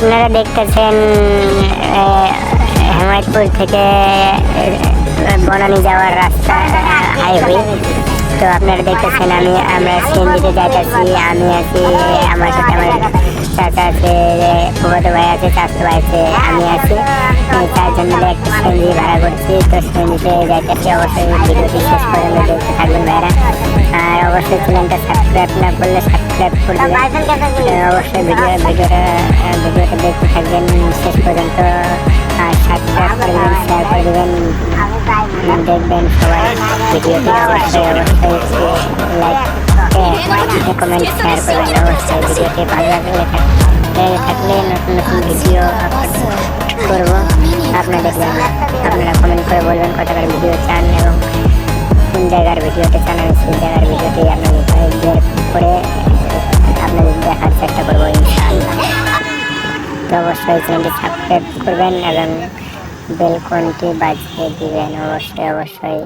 আপনারা দেখতেছেন হেমায়তপুর থেকে বনানী যাওয়ার রাস্তা হাইওয়ে। তো আপনারা দেখতেছেন আমরা সিএনজিতে যাইতেছি। আমি আছি, আমার সাথে আমার চাচা আছে, ফুফাতো ভাই আছে, চাচা ভাই আছে, আমি আছি। 4 জন মিলে একটা সিএনজি ভাড়া করছি। তো সিএনজিতে যাইতেছি। অবশ্যই ভিডিওটি শেষ পর্যন্ত দেখতে থাকবেন ভাইরা। আর অবশ্যই চ্যানেলটা সাবস্ক্রাইব না করলে সাবস্ক্রাইব করে দেবেন। অবশ্যই ভিডিওটা দেখতে থাকবেন শেষ পর্যন্ত। আর সাবস্ক্রাইব করবেন, শেয়ার করে দেবেন, দেখবেন সবাই ভিডিওটি। অবশ্যই লাইক কমেন্ট শেয়ার করবেন। অবশ্যই ভিডিওটি ভালো থাকলে নতুন নতুন ভিডিও করবো। আপনারা দেখবেন, আপনারা কমেন্ট করে বলবেন কত করে ভিডিও চান এবং কোন জায়গার ভিডিওতে চান। আমি সেই জায়গার ভিডিওটি আপনাদের করে আপনাদের দেখার চেষ্টা করবো ইনশাআল্লাহ। তো অবশ্যই চ্যানেলটি সাবস্ক্রাইব করবেন এবং বেল কোনটি বাজিয়ে দিবেন। অবশ্যই।